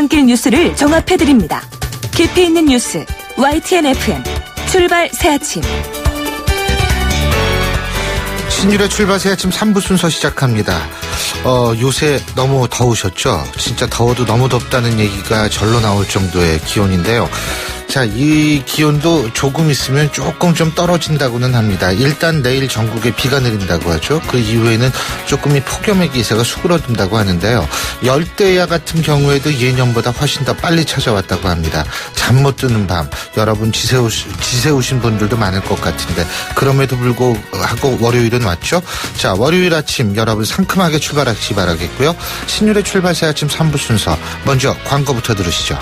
출근길 뉴스를 종합해드립니다. 깊이 있는 뉴스 YTN FM 출발 새아침. 신율의 출발 새아침 3부 순서 시작합니다. 요새 너무 더우셨죠? 진짜 더워도 너무 덥다는 얘기가 절로 나올 정도의 기온인데요. 자, 이 기온도 조금 있으면 조금 좀 떨어진다고는 합니다. 일단 내일 전국에 비가 내린다고 하죠. 그 이후에는 조금의 폭염의 기세가 수그러든다고 하는데요. 열대야 같은 경우에도 예년보다 훨씬 더 빨리 찾아왔다고 합니다. 잠 못 드는 밤, 여러분 지새우신 분들도 많을 것 같은데 그럼에도 불구하고 월요일은 왔죠. 자, 월요일 아침 여러분 상큼하게 출발하시기 바라겠고요. 신율의 출발 새 아침 3부 순서 먼저 광고부터 들으시죠.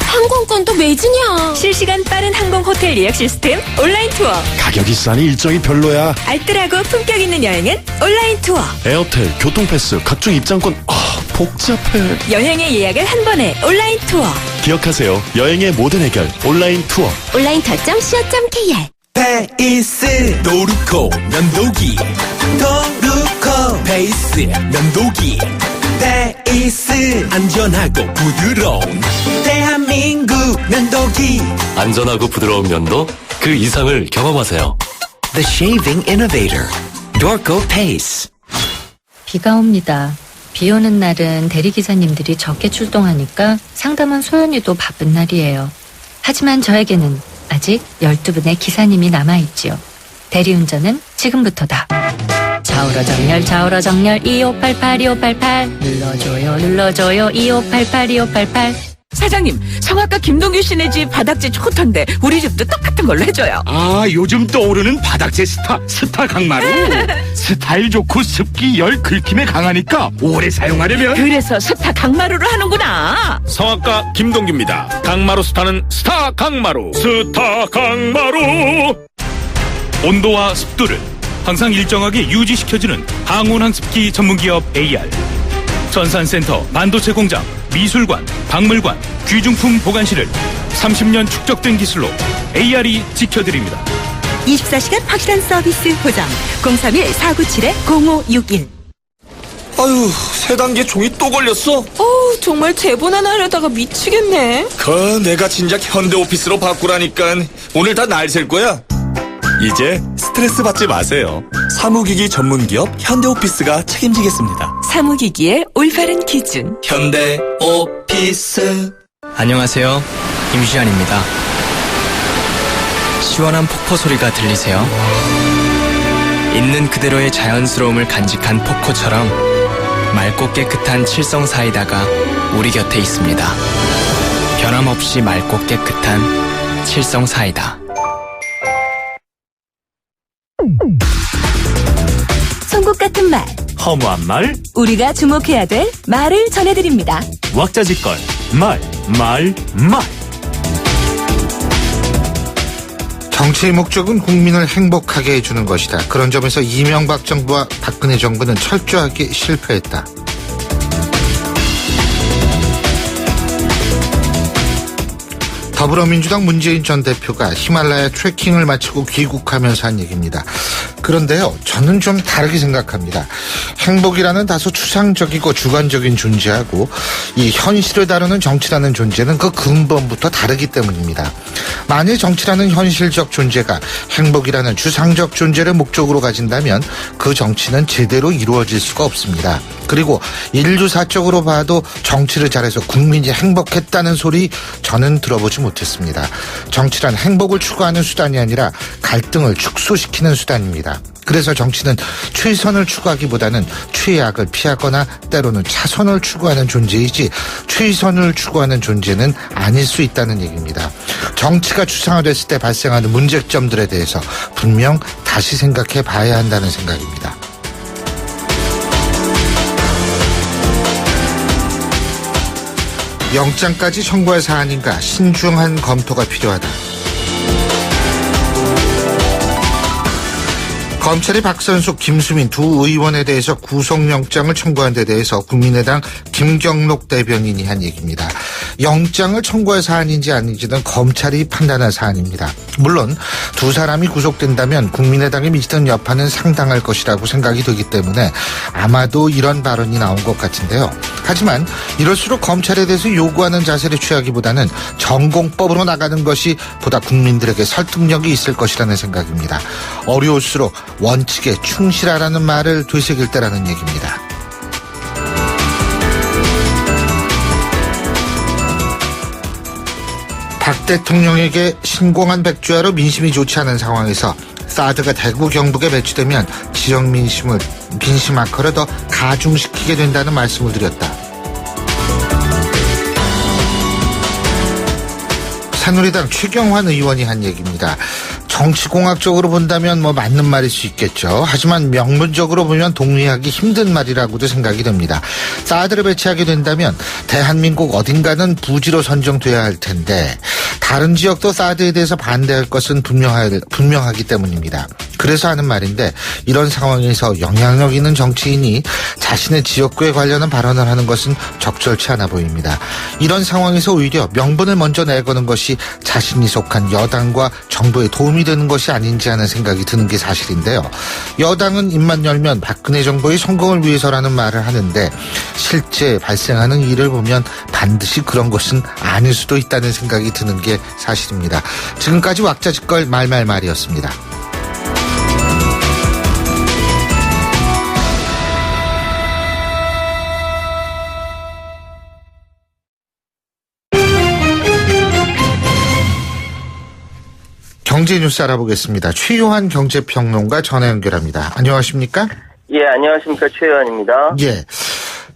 항공권도 매진이야. 실시간 빠른 항공 호텔 예약 시스템 온라인 투어. 가격이 싸니 일정이 별로야. 알뜰하고 품격 있는 여행은 온라인 투어. 에어텔, 교통패스, 각종 입장권. 복잡해. 여행의 예약을 한 번에 온라인 투어. 기억하세요. 여행의 모든 해결 온라인 투어. 온라인.co.kr 페이스 도루코 면도기 도루코 페이스 면도기 페이스 안전하고 부드러운 대한민국 면도기 안전하고 부드러운 면도 그 이상을 경험하세요. The Shaving Innovator Dorco Pace. 비가 옵니다. 비 오는 날은 대리기사님들이 적게 출동하니까 상담원 소연이도 바쁜 날이에요. 하지만 저에게는 아직 12분의 기사님이 남아있지요. 대리운전은 지금부터다. 좌우로 정렬 2588 눌러줘요 2588. 사장님, 성악가 김동규 씨네 집 바닥재 좋던데 우리 집도 똑같은 걸로 해줘요. 아, 요즘 떠오르는 바닥재 스타 강마루. 스타일 좋고 습기 열 긁힘에 강하니까 오래 사용하려면 그래서 스타 강마루를 하는구나. 성악가 김동규입니다. 강마루 스타는 스타 강마루. 스타 강마루. 온도와 습도를 항상 일정하게 유지시켜주는 항온항습기 전문기업 AR. 전산센터, 반도체 공장, 미술관, 박물관, 귀중품 보관실을 30년 축적된 기술로 AR이 지켜드립니다. 24시간 확실한 서비스 보장. 031-497-0561. 아유, 세 단계 종이 또 걸렸어. 정말 제본 하나 하려다가 미치겠네. 내가 진작 현대오피스로 바꾸라니까. 오늘 다 날 셀 거야. 이제 스트레스 받지 마세요. 사무기기 전문기업 현대오피스가 책임지겠습니다. 사무기기의 올바른 기준. 현대오피스. 안녕하세요, 임시안입니다. 시원한 폭포 소리가 들리세요? 있는 그대로의 자연스러움을 간직한 폭포처럼 맑고 깨끗한 칠성 사이다가 우리 곁에 있습니다. 변함없이 맑고 깨끗한 칠성 사이다. 송곳 같은 말, 허무한 말, 우리가 주목해야 될 말을 전해드립니다. 왁자지껄, 말. 정치의 목적은 국민을 행복하게 해주는 것이다. 그런 점에서 이명박 정부와 박근혜 정부는 철저하게 실패했다. 더불어민주당 문재인 전 대표가 히말라야 트레킹을 마치고 귀국하면서 한 얘기입니다. 그런데요, 저는 좀 다르게 생각합니다. 행복이라는 다소 추상적이고 주관적인 존재하고 이 현실을 다루는 정치라는 존재는 그 근본부터 다르기 때문입니다. 만일 정치라는 현실적 존재가 행복이라는 추상적 존재를 목적으로 가진다면 그 정치는 제대로 이루어질 수가 없습니다. 그리고 인류사적으로 봐도 정치를 잘해서 국민이 행복했다는 소리 저는 들어보지 못했습니다. 정치란 행복을 추구하는 수단이 아니라 갈등을 축소시키는 수단입니다. 그래서 정치는 최선을 추구하기보다는 최악을 피하거나 때로는 차선을 추구하는 존재이지 최선을 추구하는 존재는 아닐 수 있다는 얘기입니다. 정치가 추상화됐을 때 발생하는 문제점들에 대해서 분명 다시 생각해 봐야 한다는 생각입니다. 영장까지 청구할 사안인가 신중한 검토가 필요하다. 검찰이 박선숙, 김수민 두 의원에 대해서 구속영장을 청구한 데 대해서 국민의당 김경록 대변인이 한 얘기입니다. 영장을 청구할 사안인지 아닌지는 검찰이 판단할 사안입니다. 물론 두 사람이 구속된다면 국민의당에 미치던 여파는 상당할 것이라고 생각이 되기 때문에 아마도 이런 발언이 나온 것 같은데요. 하지만 이럴수록 검찰에 대해서 요구하는 자세를 취하기보다는 전공법으로 나가는 것이 보다 국민들에게 설득력이 있을 것이라는 생각입니다. 어려울수록 원칙에 충실하라는 말을 되새길 때라는 얘기입니다. 박 대통령에게 신공한 백주야로 민심이 좋지 않은 상황에서 사드가 대구 경북에 배치되면 지역 민심 악화를 더 가중시키게 된다는 말씀을 드렸다. 새누리당 최경환 의원이 한 얘기입니다. 정치공학적으로 본다면 맞는 말일 수 있겠죠. 하지만 명문적으로 보면 동의하기 힘든 말이라고도 생각이 됩니다. 사드를 배치하게 된다면 대한민국 어딘가는 부지로 선정돼야 할 텐데 다른 지역도 사드에 대해서 반대할 것은 분명하기 때문입니다. 그래서 하는 말인데 이런 상황에서 영향력 있는 정치인이 자신의 지역구에 관련한 발언을 하는 것은 적절치 않아 보입니다. 이런 상황에서 오히려 명분을 먼저 내거는 것이 자신이 속한 여당과 정부에 도움이 되는 것이 아닌지 하는 생각이 드는 게 사실인데요. 여당은 입만 열면 박근혜 정부의 성공을 위해서라는 말을 하는데 실제 발생하는 일을 보면 반드시 그런 것은 아닐 수도 있다는 생각이 드는 게 사실입니다. 지금까지 왁자지껄 말말말이었습니다. 경제 뉴스 알아보겠습니다. 최요한 경제평론가 전화 연결합니다. 안녕하십니까? 예, 안녕하십니까. 최요한입니다. 예.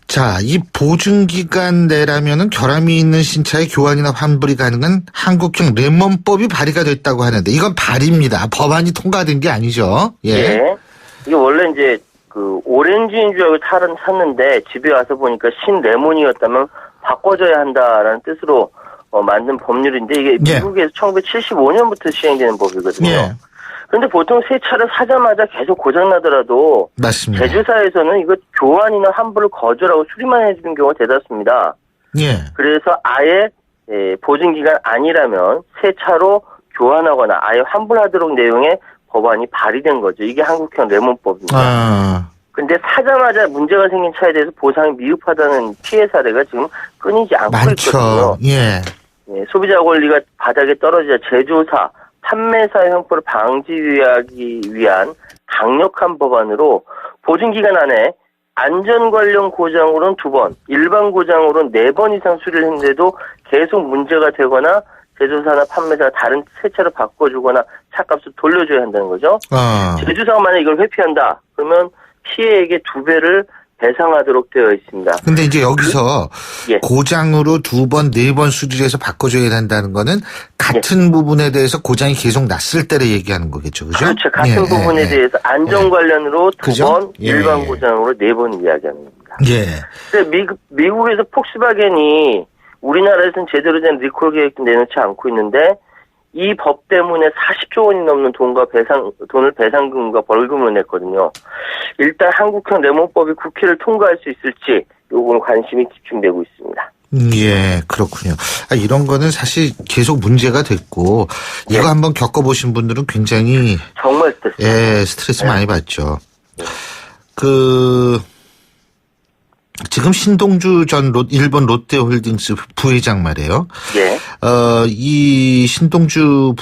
자, 이 보증기간 내라면은 결함이 있는 신차의 교환이나 환불이 가능한 한국형 레몬법이 발의가 됐다고 하는데 이건 발의입니다. 법안이 통과된 게 아니죠. 예. 예. 이게 원래 이제 오렌지인 줄 알고 샀는데 집에 와서 보니까 신레몬이었다면 바꿔줘야 한다라는 뜻으로 만든 법률인데 이게 미국에서 1975년부터 시행되는 법이거든요. 예. 그런데 보통 새 차를 사자마자 계속 고장나더라도 맞습니다. 제조사에서는 이거 교환이나 환불을 거절하고 수리만 해주는 경우가 대다수입니다. 예. 그래서 아예 보증기간 아니라면 새 차로 교환하거나 아예 환불하도록 내용의 법안이 발의된 거죠. 이게 한국형 레몬법입니다. 근데 사자마자 문제가 생긴 차에 대해서 보상이 미흡하다는 피해 사례가 지금 끊이지 않고 많죠. 있거든요. 예. 소비자 권리가 바닥에 떨어지자 제조사, 판매사의 횡포를 방지하기 위한 강력한 법안으로 보증기간 안에 안전 관련 고장으로는 2번, 일반 고장으로는 4번 이상 수리를 했는데도 계속 문제가 되거나 제조사나 판매사가 다른 새 차를 바꿔주거나 차값을 돌려줘야 한다는 거죠. 제조사가 만약 이걸 회피한다 그러면 피해액의 2배를 배상하도록 되어 있습니다. 근데 이제 여기서 예. 고장으로 2번, 4번 수리를 해서 바꿔줘야 된다는 거는 같은 부분에 대해서 고장이 계속 났을 때를 얘기하는 거겠죠. 그죠? 그렇죠. 같은 부분에 대해서 안전 관련으로 2번, 그죠? 일반 고장으로 4번 이야기하는 겁니다. 예. 근데 미국에서 폭스바겐이 우리나라에서는 제대로 된 리콜 계획도 내놓지 않고 있는데 이 법 때문에 40조 원이 넘는 돈을 배상금과 벌금을 냈거든요. 일단 한국형 레몬법이 국회를 통과할 수 있을지 요건 관심이 집중되고 있습니다. 예, 그렇군요. 이런 거는 사실 계속 문제가 됐고 이거 한번 겪어보신 분들은 굉장히 정말 스트레스. 스트레스 많이 받죠. 지금 신동주 전 일본 롯데홀딩스 부회장 말이에요. 예. 이 신동주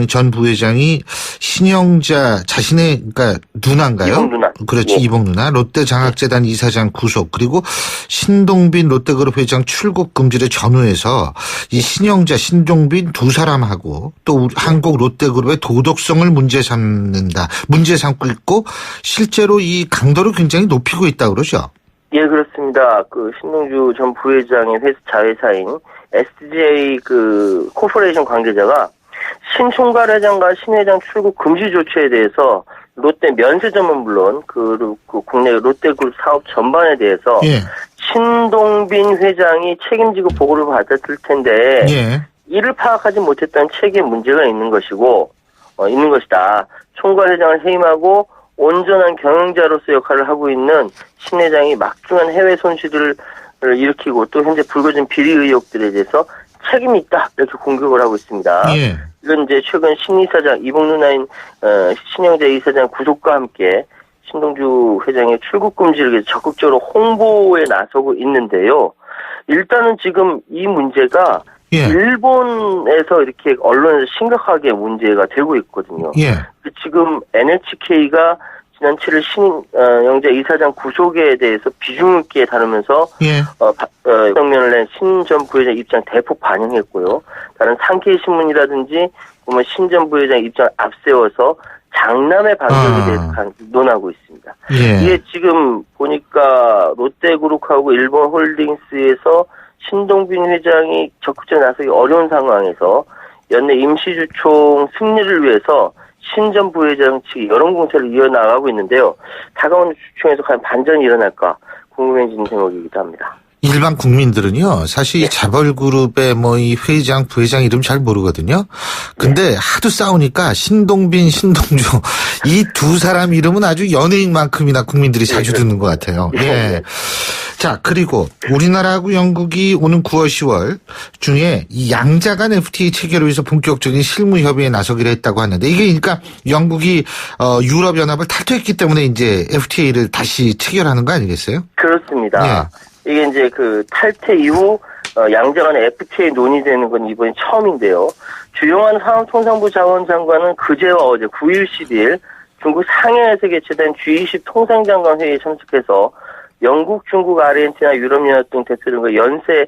전 부회장이 신영자 자신의 그러니까 누나인가요? 이복 누나. 그렇지. 예. 이복 누나. 롯데장학재단 이사장 구속 그리고 신동빈 롯데그룹 회장 출국 금지를 전후해서 이 신영자, 신동빈 두 사람하고 또 한국 롯데그룹의 도덕성을 문제 삼고 있고 실제로 이 강도를 굉장히 높이고 있다고 그러죠. 예, 그렇습니다. 신동주 전 부회장의 자회사인 SJ 코퍼레이션 관계자가 신 총괄회장과 신 회장 출국 금지 조치에 대해서 롯데 면세점은 물론 국내 롯데그룹 사업 전반에 대해서 예. 신동빈 회장이 책임지고 보고를 받았을 텐데 예. 이를 파악하지 못했다는 책임 문제가 있는 것이다. 총괄회장을 해임하고 온전한 경영자로서 역할을 하고 있는 신 회장이 막중한 해외 손실을 일으키고 또 현재 불거진 비리 의혹들에 대해서 책임이 있다 이렇게 공격을 하고 있습니다. 예. 이건 이제 최근 신 이사장 이복 누나인 신영재 이사장 구속과 함께 신동주 회장의 출국 금지를 위해서 적극적으로 홍보에 나서고 있는데요. 일단은 지금 이 문제가 예. 일본에서 이렇게 언론에서 심각하게 문제가 되고 있거든요. 예. 지금 NHK가 지난 7일 신영재 이사장 구속에 대해서 비중 있게 다루면서 예. 성명을 낸 신 전 부회장 입장 대폭 반영했고요. 다른 상케이 신문이라든지 보면 신 전 부회장 입장을 앞세워서 장남의 반격에 대해서 논하고 있습니다. 예. 이게 지금 보니까 롯데그룹하고 일본홀딩스에서 신동빈 회장이 적극적으로 나서기 어려운 상황에서 연내 임시주총 승리를 위해서 신 전 부회장 측이 여론공세를 이어나가고 있는데요. 다가오는 주총에서 과연 반전이 일어날까 궁금해지는 대목이기도 합니다. 일반 국민들은요, 사실 이 재벌그룹의 이 회장, 부회장 이름 잘 모르거든요. 근데 하도 싸우니까 신동빈, 신동주 이 두 사람 이름은 아주 연예인만큼이나 국민들이 자주 듣는 것 같아요. 예. 자, 그리고 우리나라하고 영국이 오는 9월, 10월 중에 이 양자간 FTA 체결을 위해서 본격적인 실무 협의에 나서기로 했다고 하는데 이게 그러니까 영국이 유럽연합을 탈퇴했기 때문에 이제 FTA를 다시 체결하는 거 아니겠어요? 그렇습니다. 예. 이게 이제 그 탈퇴 이후 양자간 FTA 논의되는 건 이번이 처음인데요. 주영환 산업통상부 자원장관은 그제와 어제 9일, 10일 중국 상해에서 개최된 G20 통상장관 회의에 참석해서 영국, 중국, 아르헨티나, 유럽연합 등 대표들과 연쇄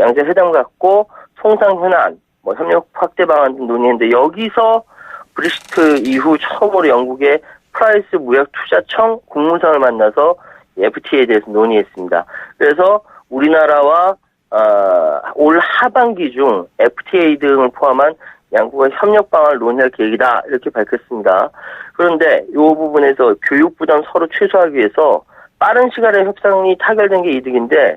양자 회담을 갖고 통상 현안, 협력 확대 방안 등 논의했는데 여기서 브렉시트 이후 처음으로 영국의 프라이스 무역투자청 국무상을 만나서 FTA에 대해서 논의했습니다. 그래서 우리나라와 올 하반기 중 FTA 등을 포함한 양국의 협력 방안을 논의할 계획이다 이렇게 밝혔습니다. 그런데 이 부분에서 교육 부담 서로 최소화하기 위해서 빠른 시간에 협상이 타결된 게 이득인데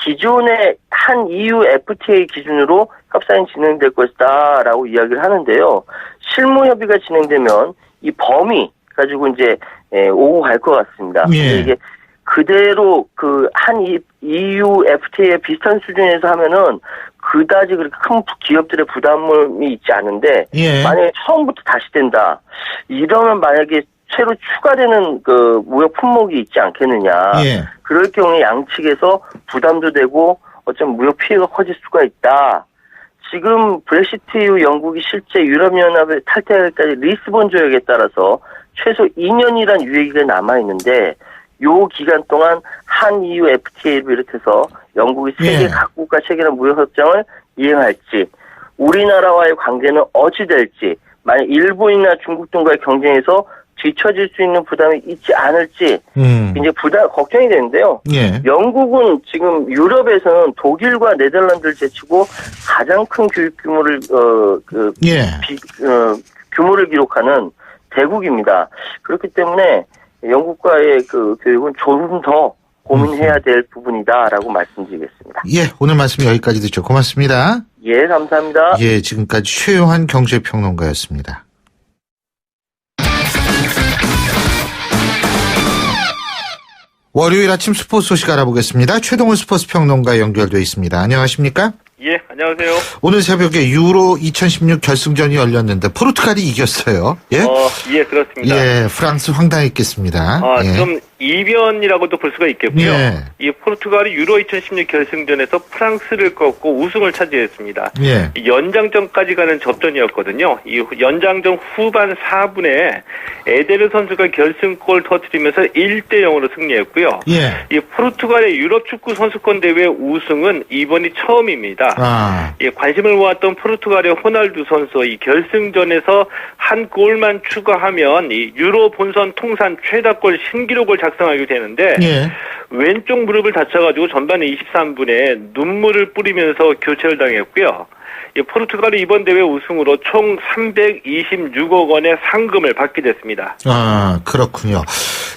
기존의 한 EU FTA 기준으로 협상이 진행될 것이다라고 이야기를 하는데요. 실무 협의가 진행되면 이 범위 가지고 이제 오고 갈 것 같습니다. 예. 이게 그대로 그 한 EU FTA에 비슷한 수준에서 하면은 그다지 그렇게 큰 기업들의 부담이 있지 않은데 예. 만약에 처음부터 다시 된다 이러면 만약에 새로 추가되는 그 무역 품목이 있지 않겠느냐. 예. 그럴 경우에 양측에서 부담도 되고 어쩌면 무역 피해가 커질 수가 있다. 지금 브렉시트 이후 영국이 실제 유럽연합을 탈퇴하기까지 리스본 조약에 따라서 최소 2년이란 유예기간이 남아있는데 요 기간 동안 한 EU FTA를 비롯해서 영국이 세계 각국과 체결한 무역협정을 이행할지 우리나라와의 관계는 어찌 될지 만약 일본이나 중국 등과의 경쟁에서 뒤처질 수 있는 부담이 있지 않을지 이제 걱정이 되는데요. 예. 영국은 지금 유럽에서는 독일과 네덜란드를 제치고 가장 큰 교육 규모를 규모를 기록하는 대국입니다. 그렇기 때문에 영국과의 그 교육은 조금 더 고민해야 될 부분이다라고 말씀드리겠습니다. 예, 오늘 말씀 여기까지 듣죠. 고맙습니다. 예, 감사합니다. 예, 지금까지 최요한 경제평론가였습니다. 월요일 아침 스포츠 소식 알아보겠습니다. 최동훈 스포츠 평론가 연결돼 있습니다. 안녕하십니까? 예, 안녕하세요. 오늘 새벽에 유로 2016 결승전이 열렸는데 포르투갈이 이겼어요. 예? 예, 그렇습니다. 예, 프랑스 황당했겠습니다. 예. 좀 이변이라고도 볼 수가 있겠고요. 예. 이 포르투갈이 유로 2016 결승전에서 프랑스를 꺾고 우승을 차지했습니다. 예. 연장전까지 가는 접전이었거든요. 이 연장전 후반 4분에 에데르 선수가 결승골 터뜨리면서 1대0으로 승리했고요. 예. 이 포르투갈의 유럽 축구 선수권 대회 우승은 이번이 처음입니다. 예, 관심을 모았던 포르투갈의 호날두 선수 이 결승전에서 한 골만 추가하면 이 유로 본선 통산 최다골 신기록을 작성하게 되는데 예. 왼쪽 무릎을 다쳐가지고 전반에 23분에 눈물을 뿌리면서 교체를 당했고요. 이 포르투갈이 이번 대회 우승으로 총 326억 원의 상금을 받게 됐습니다. 아, 그렇군요.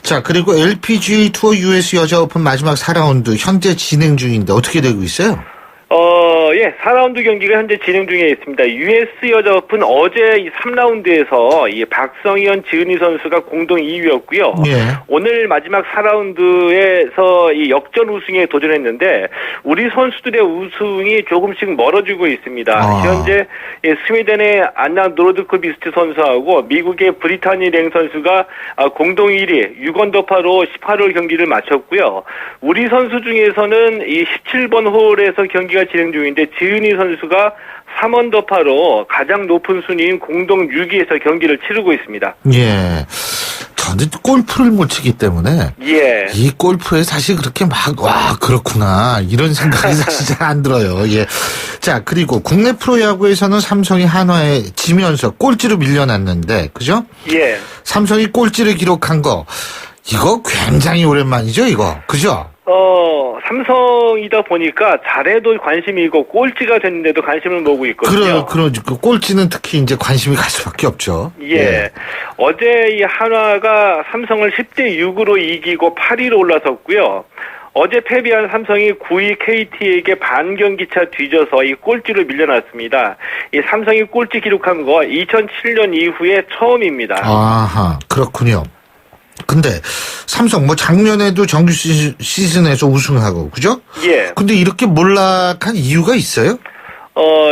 자, 그리고 LPGA 투어 US 여자 오픈 마지막 4라운드 현재 진행 중인데 어떻게 되고 있어요? 예, 4라운드 경기가 현재 진행 중에 있습니다. US 여자 오픈 어제 이 3라운드에서 이 박성현, 지은희 선수가 공동 2위였고요. 예. 오늘 마지막 4라운드에서 이 역전 우승에 도전했는데 우리 선수들의 우승이 조금씩 멀어지고 있습니다. 현재 스웨덴의 안나 노르드크비스트 선수하고 미국의 브리타니 랭 선수가 공동 1위 6언더파로 18홀 경기를 마쳤고요. 우리 선수 중에서는 이 17번 홀에서 경기가 진행 중인데 지은희 선수가 3언더파로 가장 높은 순위인 공동 6위에서 경기를 치르고 있습니다. 예. 저는 골프를 못 치기 때문에 예. 이 골프에 사실 그렇게 그렇구나 이런 생각이 사실 잘 안 들어요. 예. 자, 그리고 국내 프로야구에서는 삼성이 한화에 지면서 꼴찌로 밀려났는데 그죠? 예. 삼성이 꼴찌를 기록한 거 이거 굉장히 오랜만이죠, 이거. 그죠? 삼성이다 보니까 잘해도 관심이 있고 꼴찌가 됐는데도 관심을 모으고 있거든요. 그 꼴찌는 특히 이제 관심이 갈 수밖에 없죠. 예. 어제 이 한화가 삼성을 10대 6으로 이기고 8위로 올라섰고요. 어제 패배한 삼성이 9위 KT에게 반경기차 뒤져서 이 꼴찌로 밀려났습니다. 이 삼성이 꼴찌 기록한 거 2007년 이후에 처음입니다. 아하, 그렇군요. 근데 삼성 작년에도 정규 시즌에서 우승하고 그죠? 예. 근데 이렇게 몰락한 이유가 있어요?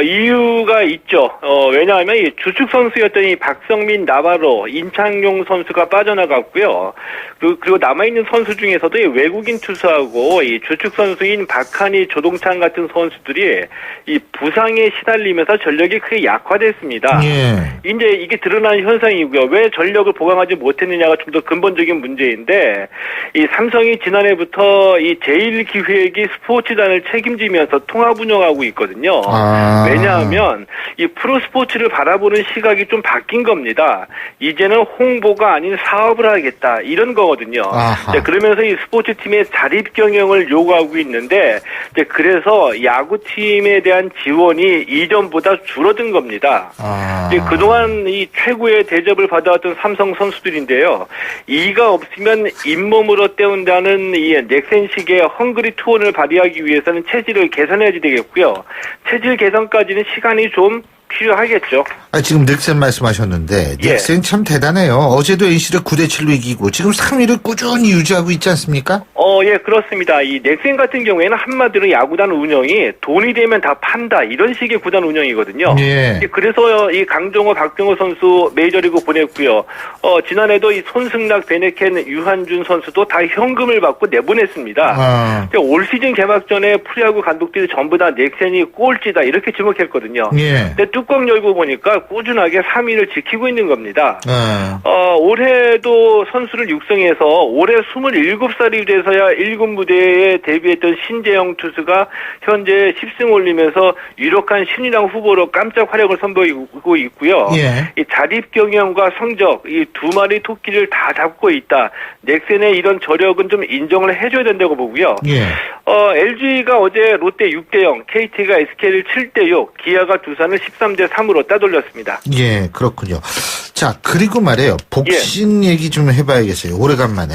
이유가 있죠. 왜냐하면 이 주축 선수였던 이 박성민, 나바로, 임창용 선수가 빠져나갔고요. 그리고 남아있는 선수 중에서도 이 외국인 투수하고 이 주축 선수인 박한희, 조동찬 같은 선수들이 이 부상에 시달리면서 전력이 크게 약화됐습니다. 예. 이제 이게 드러나는 현상이고요. 왜 전력을 보강하지 못했느냐가 좀 더 근본적인 문제인데, 이 삼성이 지난해부터 이 제1기획이 스포츠단을 책임지면서 통합 운영하고 있거든요. 왜냐하면 이 프로스포츠를 바라보는 시각이 좀 바뀐 겁니다. 이제는 홍보가 아닌 사업을 하겠다 이런 거거든요. 그러면서 이 스포츠팀의 자립 경영을 요구하고 있는데 그래서 야구팀에 대한 지원이 이전보다 줄어든 겁니다. 그동안 이 최고의 대접을 받아왔던 삼성 선수들인데요. 이가 없으면 잇몸으로 때운다는 이 넥센식의 헝그리 투혼을 발휘하기 위해서는 체질을 개선해야 되겠고요. 체질 개선까지는 시간이 좀 필요하겠죠. 지금 넥센 말씀하셨는데 넥센 참 대단해요. 어제도 NC를 9대7로 이기고 지금 3위를 꾸준히 유지하고 있지 않습니까? 예, 그렇습니다. 이 넥센 같은 경우에는 한마디로 야구단 운영이 돈이 되면 다 판다 이런 식의 구단 운영이거든요. 예. 그래서 이 강정호, 박병호 선수 메이저리그 보냈고요. 지난해도 이 손승락, 베네켄, 유한준 선수도 다 현금을 받고 내보냈습니다. 올 시즌 개막 전에 프로야구 감독들이 전부 다 넥센이 꼴찌다 이렇게 지목했거든요. 예. 근데 뚜껑 열고 보니까 꾸준하게 3위를 지키고 있는 겁니다. 올해도 선수를 육성해서 올해 27살이 돼서야 1군 무대에 데뷔했던 신재영 투수가 현재 10승 올리면서 유력한 신인왕 후보로 깜짝 활약을 선보이고 있고요. 예. 이 자립 경영과 성적, 이 두 마리 토끼를 다 잡고 있다. 넥센의 이런 저력은 좀 인정을 해줘야 된다고 보고요. 예. LG가 어제 롯데 6대0, KT가 SK를 7대6, 기아가 두산을 13대3으로 따돌렸습니다. 예, 그렇군요. 자, 그리고 말이에요. 복싱 얘기 좀 해봐야겠어요. 오래간만에.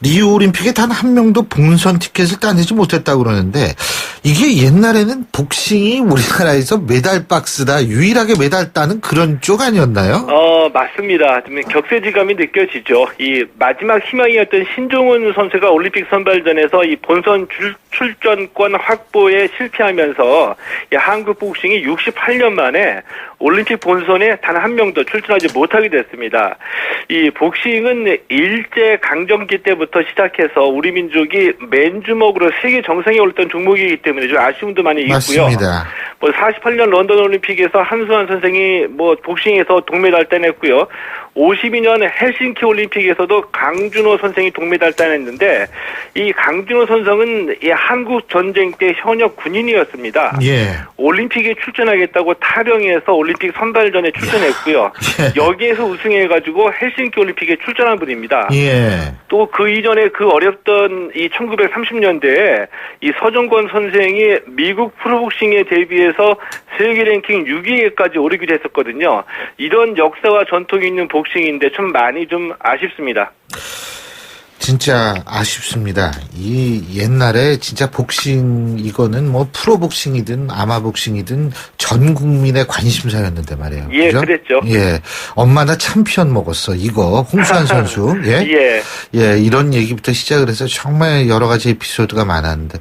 리우 올림픽에 단 한 명도 본선 티켓을 따내지 못했다고 그러는데 이게 옛날에는 복싱이 우리나라에서 메달 박스다 유일하게 메달 따는 그런 쪽 아니었나요? 맞습니다. 좀 격세지감이 느껴지죠. 이 마지막 희망이었던 신종훈 선수가 올림픽 선발전에서 이 본선 출전권 확보에 실패하면서 이 한국 복싱이 68년 만에 올림픽 본선에 단 한 명도 출전하지 못하게 됐습니다. 이 복싱은 일제 강점기 때부터 시작해서 우리 민족이 맨주먹으로 세계 정상에 올랐던 종목이기 때문에 좀 아쉬움도 많이 있고요. 맞습니다. 48년 런던 올림픽에서 한수환 선생이 복싱에서 동메달 따냈고요. 52년 헬싱키 올림픽에서도 강준호 선생이 동메달 따냈는데 이 강준호 선생은 이 한국 전쟁 때 현역 군인이었습니다. 예. 올림픽에 출전하겠다고 타령해서 올림픽 선발전에 출전했고요. 예. 여기에서 우승해가지고 헬싱키 올림픽에 출전한 분입니다. 예. 또 그 이전에 그 어렵던 이 1930년대에 이 서정권 선생이 미국 프로복싱에 데뷔해서 세계 랭킹 6위에까지 오르기도 했었거든요. 이런 역사와 전통이 있는 복싱인데 좀 많이 좀 아쉽습니다. 진짜 아쉽습니다. 이 옛날에 진짜 복싱 이거는 뭐 프로복싱이든 아마복싱이든 전 국민의 관심사였는데 말이에요. 예, 그죠? 그랬죠. 예. 엄마 나 챔피언 먹었어. 이거 홍수환 선수. 예. 예. 예, 이런 얘기부터 시작을 해서 정말 여러 가지 에피소드가 많았는데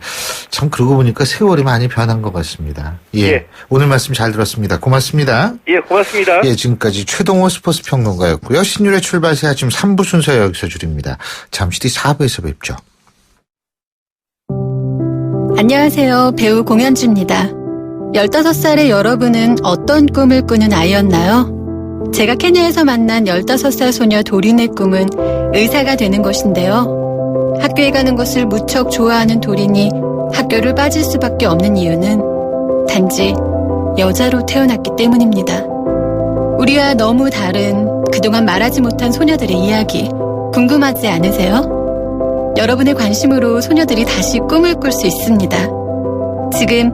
참 그러고 보니까 세월이 많이 변한 것 같습니다. 예. 예. 오늘 말씀 잘 들었습니다. 고맙습니다. 예, 고맙습니다. 예, 지금까지 최동호 스포츠 평론가였고요. 신율의 출발 새아 지금 3부 순서 여기서 줄입니다. 잠시 뒤 4부에서 뵙죠. 안녕하세요. 배우 공연주입니다. 15살의 여러분은 어떤 꿈을 꾸는 아이였나요? 제가 케냐에서 만난 15살 소녀 도린의 꿈은 의사가 되는 것인데요. 학교에 가는 것을 무척 좋아하는 도린이 학교를 빠질 수밖에 없는 이유는 단지 여자로 태어났기 때문입니다. 우리와 너무 다른 그동안 말하지 못한 소녀들의 이야기 궁금하지 않으세요? 여러분의 관심으로 소녀들이 다시 꿈을 꿀 수 있습니다. 지금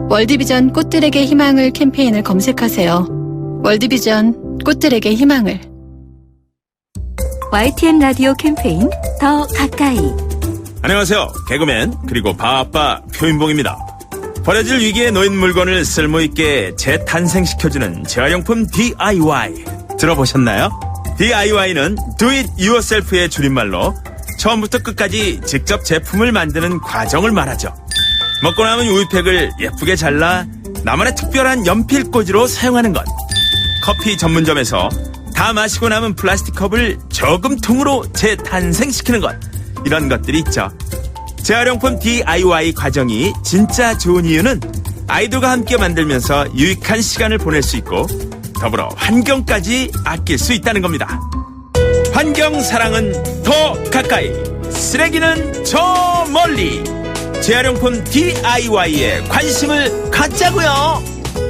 월드비전 꽃들에게 희망을 캠페인을 검색하세요. 월드비전 꽃들에게 희망을. YTN 라디오 캠페인 더 가까이. 안녕하세요. 개그맨 그리고 바아빠 표인봉입니다. 버려질 위기에 놓인 물건을 쓸모있게 재탄생시켜주는 재활용품 DIY 들어보셨나요? DIY는 Do It Yourself의 줄임말로 처음부터 끝까지 직접 제품을 만드는 과정을 말하죠. 먹고 남은 우유팩을 예쁘게 잘라 나만의 특별한 연필꽂이로 사용하는 것, 커피 전문점에서 다 마시고 남은 플라스틱 컵을 저금통으로 재탄생시키는 것, 이런 것들이 있죠. 재활용품 DIY 과정이 진짜 좋은 이유는 아이들과 함께 만들면서 유익한 시간을 보낼 수 있고 더불어 환경까지 아낄 수 있다는 겁니다. 환경 사랑은 더 가까이, 쓰레기는 저 멀리. 재활용품 DIY에 관심을 갖자고요.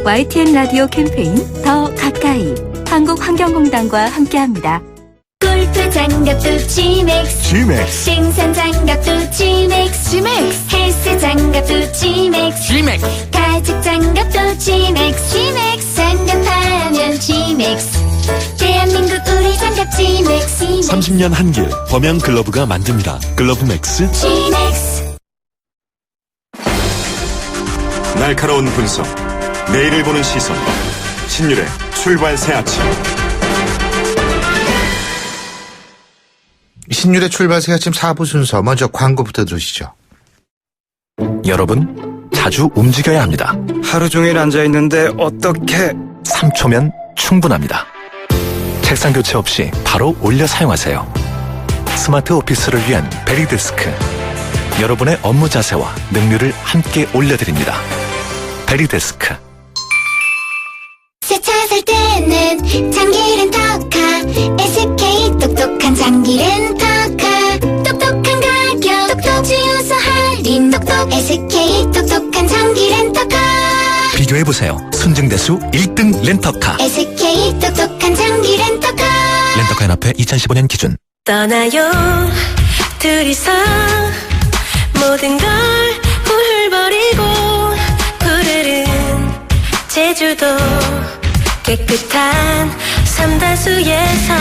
YTN 라디오 캠페인 더 가까이. 한국환경공단과 함께합니다. 골프 장갑도 지맥스. Gmax. 생산 장갑도 지맥스. 지맥스. 헬스 장갑도 지맥스. 지맥스. 가죽 장갑도 지맥스. 지맥스. 장갑하면 지맥스. 대한민국 우리 장갑 지맥스. 30년 한길 범양 글러브가 만듭니다. 글러브 맥스. 지맥스. 날카로운 분석, 내일을 보는 시선. 신율의 출발 새 아침. 신율의 출발 새 아침 4부 순서 먼저 광고부터 들으시죠. 여러분, 자주 움직여야 합니다. 하루 종일 앉아있는데 어떻게 3초면 충분합니다. 책상 교체 없이 바로 올려 사용하세요. 스마트 오피스를 위한 베리데스크. 여러분의 업무 자세와 능률을 함께 올려드립니다. 베리데스크. 새 차 살 때는 장기 렌터카. SK 똑똑한 장기 렌터카. 똑똑한 가격, 똑똑 주유소 할인, 똑똑 SK 똑똑한 장기 렌터카. 비교해보세요. 순증대수 1등 렌터카. SK 똑똑한 장기 렌터카. 렌터카 연합회 2015년 기준. 떠나요 둘이서 모든 걸 훌훌버리고 푸르른 제주도 깨끗한 삼다수에서.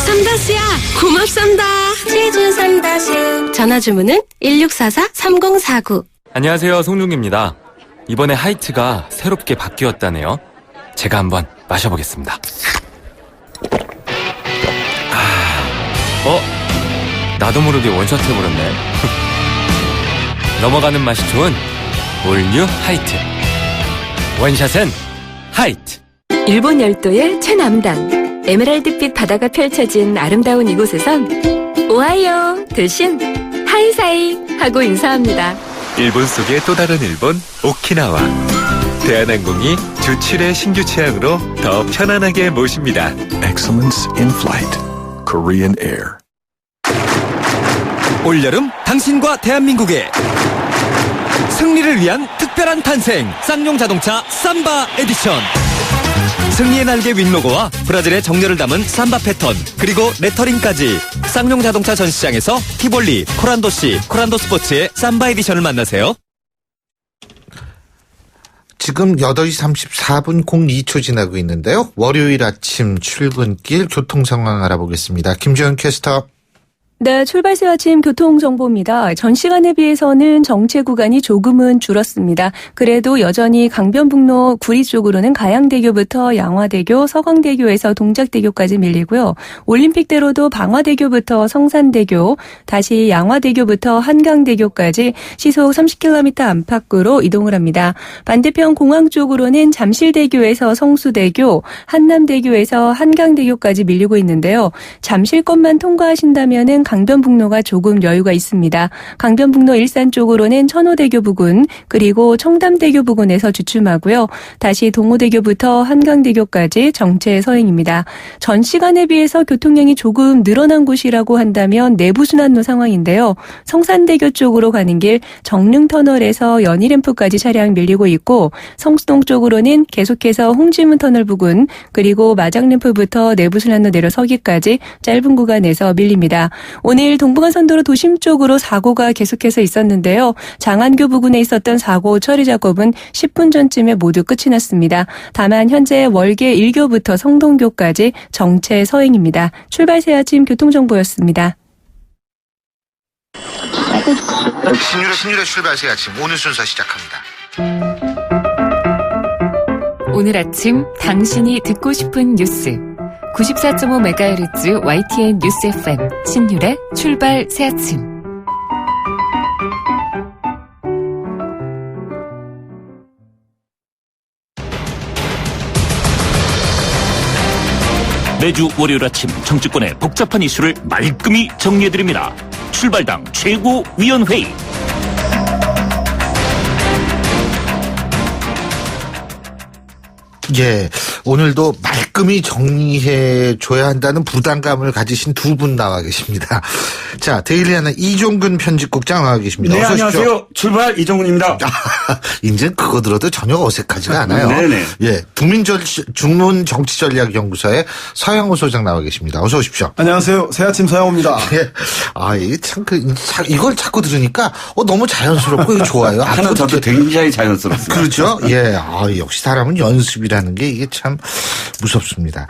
삼다수야 고맙습니다. 제주 삼다수. 전화주문은 1644-3049. 안녕하세요, 송중기입니다. 이번에 하이트가 새롭게 바뀌었다네요. 제가 한번 마셔보겠습니다. 나도 모르게 원샷 해버렸네. 넘어가는 맛이 좋은 올뉴 하이트. 원샷은 하이트. 일본 열도의 최남단 에메랄드빛 바다가 펼쳐진 아름다운 이곳에선 오하이오 대신 하이사이 하고 인사합니다. 일본 속의 또 다른 일본, 오키나와. 대한항공이 주출의 신규 취향으로 더 편안하게 모십니다. Excellence in flight. Korean Air. 올여름 당신과 대한민국의 승리를 위한 특별한 탄생. 쌍용 자동차 삼바 에디션. 승리의 날개 윙로고와 브라질의 정열을 담은 삼바 패턴, 그리고 레터링까지. 쌍용 자동차 전시장에서 티볼리, 코란도시, 코란도 스포츠의 삼바 에디션을 만나세요. 지금 8시 34분 02초 지나고 있는데요. 월요일 아침 출근길 교통 상황 알아보겠습니다. 김지현 캐스터. 네, 출발새 아침 교통정보입니다. 전 시간에 비해서는 정체 구간이 조금은 줄었습니다. 그래도 여전히 강변북로 구리 쪽으로는 가양대교부터 양화대교, 서강대교에서 동작대교까지 밀리고요. 올림픽대로도 방화대교부터 성산대교, 다시 양화대교부터 한강대교까지 시속 30km 안팎으로 이동을 합니다. 반대편 공항 쪽으로는 잠실대교에서 성수대교, 한남대교에서 한강대교까지 밀리고 있는데요. 잠실권만 통과하신다면은 강변북로가 조금 여유가 있습니다. 강변북로 일산 쪽으로는 천호대교 부근 그리고 청담대교 부근에서 주춤하고요. 다시 동호대교부터 한강대교까지 정체 서행입니다. 전 시간에 비해서 교통량이 조금 늘어난 곳이라고 한다면 내부순환로 상황인데요. 성산대교 쪽으로 가는 길 정릉터널에서 연희램프까지 차량 밀리고 있고 성수동 쪽으로는 계속해서 홍지문터널 부근 그리고 마장램프부터 내부순환로 내려서기까지 짧은 구간에서 밀립니다. 오늘 동부간선도로 도심 쪽으로 사고가 계속해서 있었는데요. 장안교 부근에 있었던 사고 처리 작업은 10분 전쯤에 모두 끝이 났습니다. 다만 현재 월계 1교부터 성동교까지 정체 서행입니다. 출발새 아침 교통정보였습니다. 신율의 출발새 아침 오늘 순서 시작합니다. 오늘 아침 당신이 듣고 싶은 뉴스 94.5MHz YTN 뉴스 FM 신율의 출발 새아침. 매주 월요일 아침 정치권의 복잡한 이슈를 말끔히 정리해드립니다. 출발당 최고위원회의. 예, 오늘도 말끔히 정리해줘야 한다는 부담감을 가지신 두 분 나와 계십니다. 자, 데일리 하나 이종근 편집국장 나와 계십니다. 네, 어서 오십시오. 안녕하세요. 출발 이종근입니다. 이제 그거 들어도 전혀 어색하지가 않아요. 네네. 예, 중문정치전략연구소의 서영호 소장 나와 계십니다. 어서 오십시오. 안녕하세요. 새아침 서영호입니다. 예. 아, 이게 참, 이걸 자꾸 들으니까, 너무 자연스럽고, 이거 좋아요. 하나 저도 굉장히 자연스럽습니다. 그렇죠? 예. 아, 역시 사람은 연습이라는 게 이게 참 무섭습니다.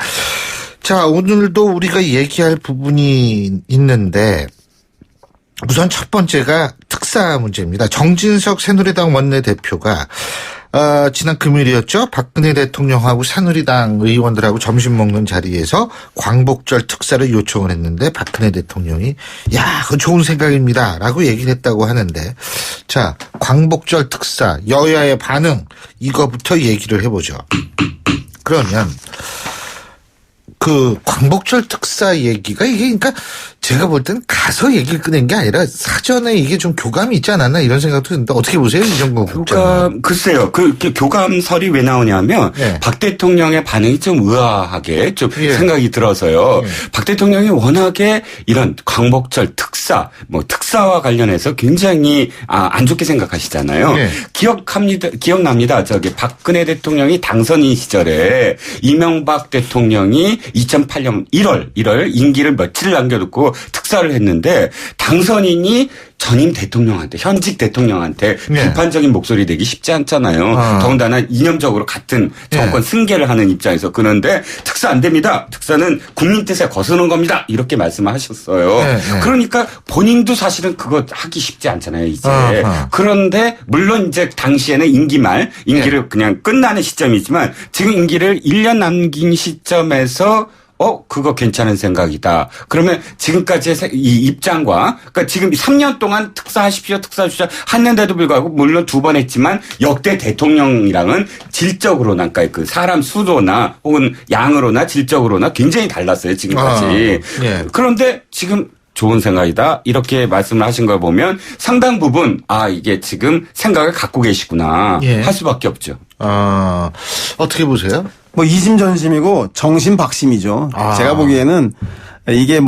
자, 오늘도 우리가 얘기할 부분이 있는데, 우선 첫 번째가 특사 문제입니다. 정진석 새누리당 원내대표가 지난 금요일이었죠. 박근혜 대통령하고 새누리당 의원들하고 점심 먹는 자리에서 광복절 특사를 요청을 했는데 박근혜 대통령이 그거 좋은 생각입니다 라고 얘기를 했다고 하는데, 자, 광복절 특사 여야의 반응 이거부터 얘기를 해보죠. 그러면 그 광복절 특사 얘기가 이게 그러니까 제가 볼 때는 가서 얘기를 꺼낸 게 아니라 사전에 이게 좀 교감이 있지 않았나 이런 생각도 드는데 어떻게 보세요? 이정근 국장님. 글쎄요. 그 교감설이 왜 나오냐면 박 대통령의 반응이 좀 의아하게 좀 생각이 들어서요. 박 대통령이 워낙에 이런 광복절 특사, 특사와 관련해서 굉장히 안 좋게 생각하시잖아요. 기억납니다. 저기 박근혜 대통령이 당선인 시절에 이명박 대통령이 2008년 1월 임기를 며칠 남겨두고 특사를 했는데 당선인이 전임 대통령한테 현직 대통령한테 비판적인 목소리 내기 쉽지 않잖아요. 더군다나 이념적으로 같은 정권 승계를 하는 입장에서 그런데 특사 안 됩니다. 특사는 국민 뜻에 거스르는 겁니다. 이렇게 말씀을 하셨어요. 그러니까 본인도 사실은 그거 하기 쉽지 않잖아요. 이제. 그런데 물론 이제 당시에는 임기를 그냥 끝나는 시점이지만 지금 임기를 1년 남긴 시점에서 그거 괜찮은 생각이다. 그러면 지금까지의 이 입장과, 그러니까 지금 3년 동안 특사하십시오, 했는데도 불구하고, 물론 2번 했지만, 역대 대통령이랑은 질적으로나, 그러니까 그 사람 수로나, 혹은 양으로나 질적으로나 굉장히 달랐어요, 지금까지. 그런데 지금 좋은 생각이다. 이렇게 말씀을 하신 걸 보면 상당 부분, 이게 지금 생각을 갖고 계시구나. 할 수밖에 없죠. 어떻게 보세요? 이심전심이고 정심박심이죠. 제가 보기에는 이게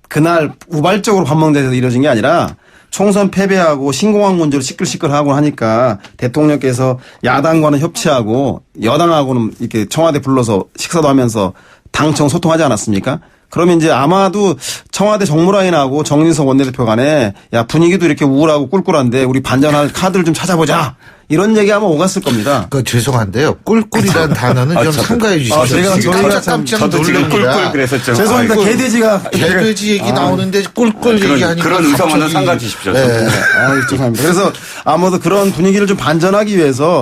그날 우발적으로 환몽돼서 이뤄진 게 아니라 총선 패배하고 신공항 문제로 시끌시끌하고 하니까 대통령께서 야당과는 협치하고 여당하고는 이렇게 청와대 불러서 식사도 하면서 당청 소통하지 않았습니까? 그러면 이제 아마도 청와대 정무라인하고 정진석 원내대표 간에 야 분위기도 이렇게 우울하고 꿀꿀한데 우리 반전할 카드를 좀 찾아보자. 이런 얘기 아마 오갔을 겁니다. 죄송한데요. 꿀꿀이라는 단어는 좀 삼가해 주시죠. 저희가 깜짝 놀랍니다. 꿀꿀 그랬었죠. 죄송합니다. 개돼지 얘기 나오는데 꿀꿀 얘기하니까 그런 의사만은 삼가 주십시오. 네. 죄송합니다. 그래서 아마도 그런 분위기를 좀 반전하기 위해서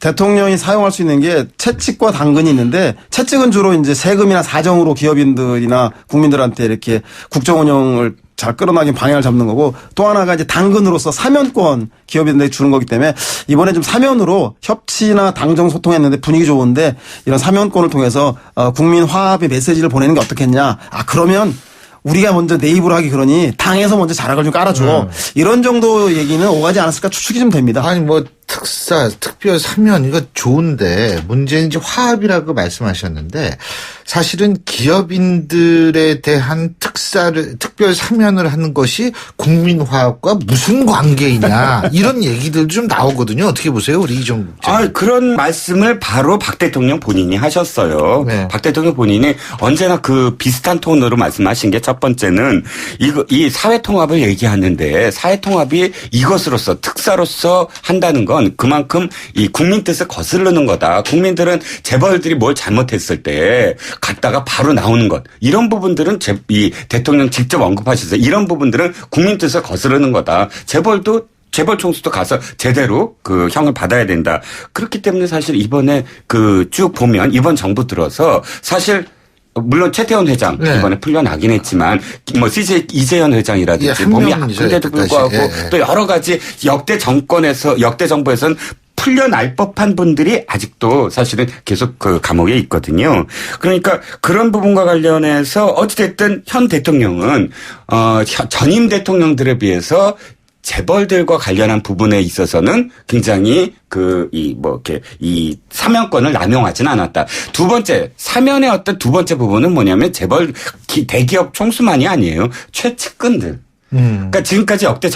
대통령이 사용할 수 있는 게 채찍과 당근이 있는데 채찍은 주로 이제 세금이나 사정으로 기업인들이나 국민들한테 이렇게 국정 운영을 잘 끌어나긴 방향을 잡는 거고 또 하나가 이제 당근으로서 사면권 기업인들에게 주는 거기 때문에 이번에 좀 사면으로 협치나 당정 소통했는데 분위기 좋은데 이런 사면권을 통해서 국민 화합의 메시지를 보내는 게 어떻겠냐. 그러면 우리가 먼저 내 입으로 하기 그러니 당에서 먼저 자락을 좀 깔아줘. 이런 정도 얘기는 오가지 않았을까 추측이 좀 됩니다. 아니 뭐 특사, 특별 사면 이거 좋은데 문제는 이제 화합이라고 말씀하셨는데 사실은 기업인들에 대한 특별 사면을 하는 것이 국민 화합과 무슨 관계이냐 이런 얘기들도 좀 나오거든요. 어떻게 보세요, 우리 이정국? 그런 말씀을 바로 박 대통령 본인이 하셨어요. 네. 박 대통령 본인이 언제나 그 비슷한 톤으로 말씀하신 게 첫 번째는 이 사회 통합을 얘기하는데 사회 통합이 이것으로서 특사로서 한다는 건 그만큼 이 국민 뜻을 거스르는 거다. 국민들은 재벌들이 뭘 잘못했을 때 갔다가 바로 나오는 것. 이런 부분들은 이 대통령 직접 언급하셔서 이런 부분들은 국민 뜻을 거스르는 거다. 재벌 총수도 가서 제대로 그 형을 받아야 된다. 그렇기 때문에 사실 이번에 그 쭉 보면 이번 정부 들어서 사실 물론 최태원 회장 이번에 풀려나긴 했지만 뭐 CJ 이재현 회장이라든지 몸이 아픈데도 불구하고 또 여러 가지 역대 정부에서는 풀려날 법한 분들이 아직도 사실은 계속 그 감옥에 있거든요. 그러니까 그런 부분과 관련해서 어찌됐든 현 대통령은 전임 대통령들에 비해서 재벌들과 관련한 부분에 있어서는 굉장히 이 사면권을 남용하지는 않았다. 두 번째, 사면의 어떤 두 번째 부분은 뭐냐면 재벌 대기업 총수만이 아니에요. 최측근들. 그러니까 지금까지 역대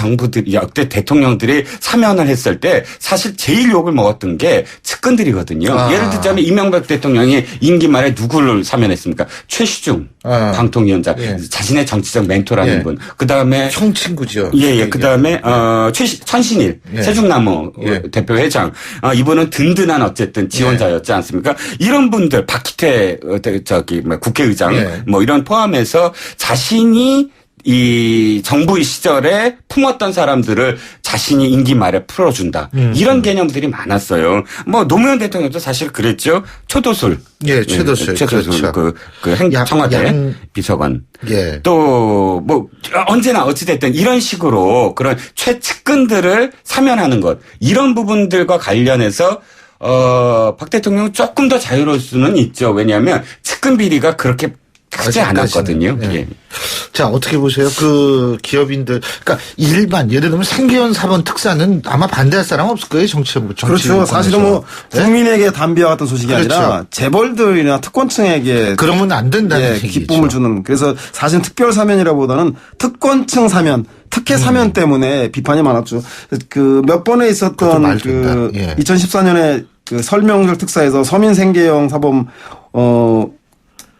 대통령들이 사면을 했을 때 사실 제일 욕을 먹었던 게 측근들이거든요. 예를 들자면 이명박 대통령이 임기 말에 누구를 사면했습니까? 최시중 방통위원장, 자신의 정치적 멘토라는 분. 그 다음에 형 친구죠. 그 다음에 천신일 세종나무 대표 회장. 이분은 든든한 어쨌든 지원자였지 않습니까? 이런 분들 박희태 국회의장 뭐 이런 포함해서 자신이 이 정부 시절에 품었던 사람들을 자신이 임기 말에 풀어준다. 이런 개념들이 많았어요. 뭐 노무현 대통령도 사실 그랬죠. 초도술. 최도술. 그렇죠. 청와대 비서관. 또 뭐 언제나 어찌됐든 이런 식으로 그런 최측근들을 사면하는 것. 이런 부분들과 관련해서 박 대통령은 조금 더 자유로울 수는 있죠. 왜냐하면 측근 비리가 그렇게 크지 않았거든요. 자, 어떻게 보세요? 그 기업인들, 그러니까 일반 예를 들면 생계형 사본 특사는 아마 반대할 사람 없을 거예요, 정치부. 그렇죠. 사실은 뭐 국민에게 담비와 같은 소식이 아니라 재벌들이나 특권층에게 그러면 안 된다는 얘기죠. 기쁨을 주는. 그래서 사실 특별 사면이라보다는 특권층 사면. 특혜 사면 때문에 비판이 많았죠. 그 몇 번에 있었던 2014년에 그 설명절 특사에서 서민 생계형 사범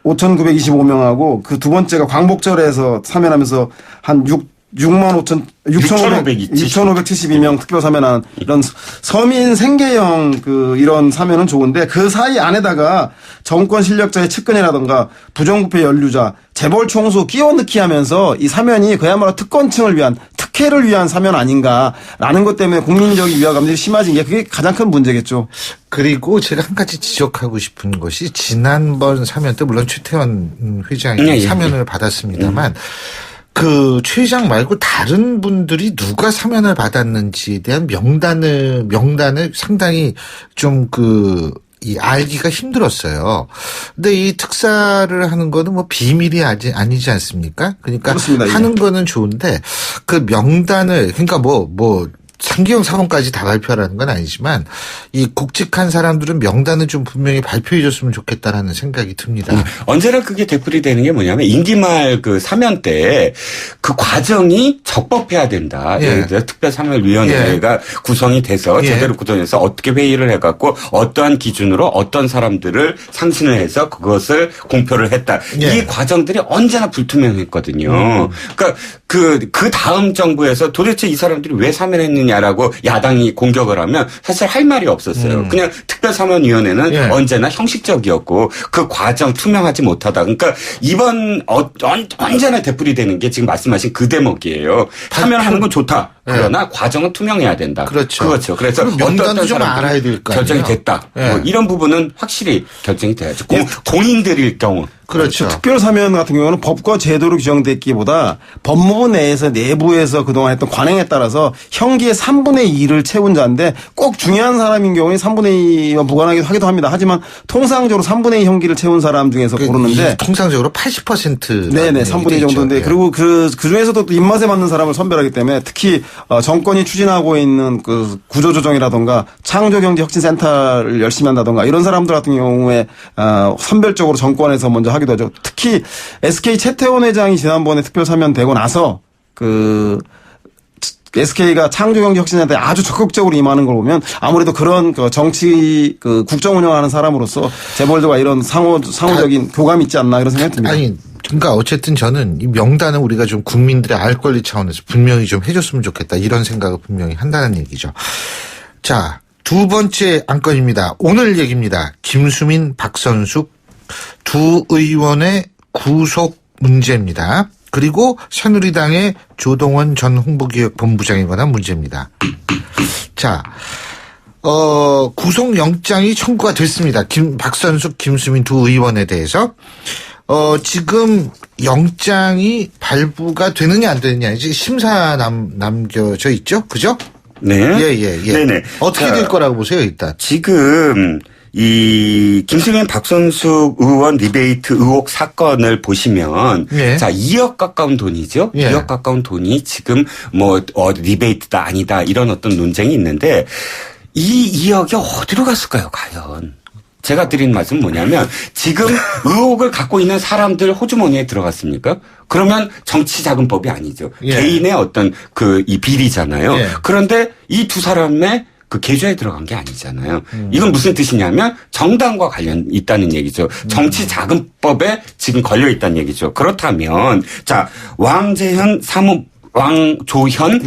5,925명하고 그 두 번째가 광복절에서 사면하면서 한 6,572명 특별 사면한 이런 서민 생계형 이런 사면은 좋은데 그 사이 안에다가 정권 실력자의 측근이라든가 부정부패 연루자, 재벌 총수 끼워넣기 하면서 이 사면이 그야말로 특권층을 위한 특혜를 위한 사면 아닌가라는 것 때문에 국민적인 위화감들이 심해진 게 그게 가장 큰 문제겠죠. 그리고 제가 한 가지 지적하고 싶은 것이 지난번 사면 때 물론 최태원 회장이 사면을 받았습니다만 그 최 회장 말고 다른 분들이 누가 사면을 받았는지에 대한 명단을 상당히 좀 알기가 힘들었어요. 근데 이 특사를 하는 거는 뭐 비밀이 아니지 않습니까? 그러니까 그렇습니다. 하는 거는 좋은데 그 명단을 그러니까 상기영 사원까지 다 발표하라는 건 아니지만 이 국직한 사람들은 명단은 좀 분명히 발표해 줬으면 좋겠다라는 생각이 듭니다. 언제나 그게 되풀이 되는 게 뭐냐면 임기말 그 사면 때 그 과정이 적법해야 된다. 예. 예를 들어 특별사면위원회가 구성이 돼서 제대로 구성해서 어떻게 회의를 해갖고 어떠한 기준으로 어떤 사람들을 상신을 해서 그것을 공표를 했다. 이 과정들이 언제나 불투명했거든요. 그러니까 그 다음 정부에서 도대체 이 사람들이 왜 사면했느냐라고 야당이 공격을 하면 사실 할 말이 없었어요. 그냥 특별사면위원회는 언제나 형식적이었고 그 과정 투명하지 못하다. 그러니까 이번 언제나 되풀이 되는 게 지금 말씀하신 그 대목이에요. 사면하는 건 좋다. 그러나 과정은 투명해야 된다. 그렇죠. 그래서 명단도 좀 알아야 될 거 아니에요. 결정이 됐다. 뭐 이런 부분은 확실히 결정이 돼야죠. 공인들일 경우. 그렇죠. 특별사면 같은 경우는 법과 제도로 규정됐기보다 법무부 내부에서 그동안 했던 관행에 따라서 형기의 3분의 2를 채운 자인데 꼭 중요한 사람인 경우에 3분의 2와 무관하기도 하기도 합니다. 하지만 통상적으로 3분의 2 형기를 채운 사람 중에서 고르는데 통상적으로 80%. 네네, 3분의 2 정도인데 있죠. 그리고 그 중에서도 또 입맛에 맞는 사람을 선별하기 때문에 특히 정권이 추진하고 있는 그 구조조정이라든가 창조경제혁신센터를 열심히 한다든가 이런 사람들 같은 경우에 선별적으로 정권에서 먼저 하기도 하죠. 특히 SK 최태원 회장이 지난번에 특별사면 되고 나서 SK가 창조경제혁신센터에 아주 적극적으로 임하는 걸 보면 아무래도 그런 정치 국정 운영하는 사람으로서 재벌들과 이런 상호적인 교감이 있지 않나 이런 생각이 듭니다. 아니, 그러니까 어쨌든 저는 이 명단은 우리가 좀 국민들의 알 권리 차원에서 분명히 좀 해줬으면 좋겠다 이런 생각을 분명히 한다는 얘기죠. 자, 두 번째 안건입니다. 오늘 얘기입니다. 김수민, 박선숙 두 의원의 구속 문제입니다. 그리고 새누리당의 조동원 전 홍보기획본부장에 관한 문제입니다. 자, 구속영장이 청구가 됐습니다. 박선숙, 김수민 두 의원에 대해서. 지금 영장이 발부가 되느냐 안 되느냐 이제 심사 남겨져 있죠? 그죠? 네. 네네. 어떻게 될 거라고 보세요, 일단? 지금 이 김수민 박선숙 의원 리베이트 의혹 사건을 보시면 자 2억 가까운 돈이죠. 2억 가까운 돈이 지금 뭐 리베이트다 아니다 이런 어떤 논쟁이 있는데 이 2억이 어디로 갔을까요, 과연? 제가 드린 말씀은 뭐냐면 지금 의혹을 갖고 있는 사람들 호주머니에 들어갔습니까? 그러면 정치자금법이 아니죠. 개인의 어떤 이 비리잖아요. 그런데 이 두 사람의 그 계좌에 들어간 게 아니잖아요. 이건 무슨 뜻이냐면 정당과 관련 있다는 얘기죠. 정치자금법에 지금 걸려 있다는 얘기죠. 그렇다면 자 왕주현 왕조현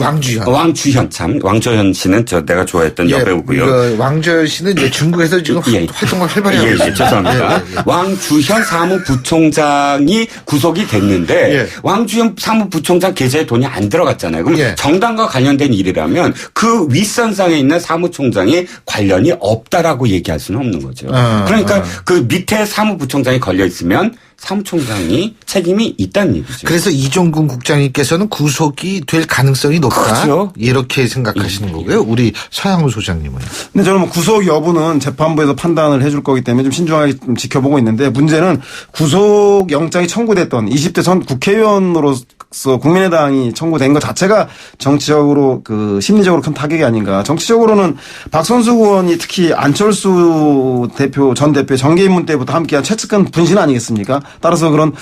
씨는 내가 좋아했던 여배우고요. 왕조현 씨는 이제 중국에서 지금 활동을 활발히 하고 있습니다. 죄송합니다. 왕주현 사무부총장이 구속이 됐는데 왕주현 사무부총장 계좌에 돈이 안 들어갔잖아요. 그럼 정당과 관련된 일이라면 그 윗선상에 있는 사무총장이 관련이 없다라고 얘기할 수는 없는 거죠. 그러니까 그 밑에 사무부총장이 걸려 있으면 사무총장이 책임이 있다는 얘기죠. 그래서 이종근 국장님께서는 구속이 될 가능성이 높다. 그렇죠. 이렇게 생각하시는 거고요. 우리 서양우 소장님은. 근데 저는 구속 여부는 재판부에서 판단을 해줄 거기 때문에 좀 신중하게 좀 지켜보고 있는데 문제는 구속 영장이 청구됐던 20대 전 국회의원으로서 국민의당이 청구된 것 자체가 정치적으로 심리적으로 큰 타격이 아닌가. 정치적으로는 박선숙 의원이 특히 안철수 전 대표 정계입문 때부터 함께한 최측근 분신 아니겠습니까? 따라서 그런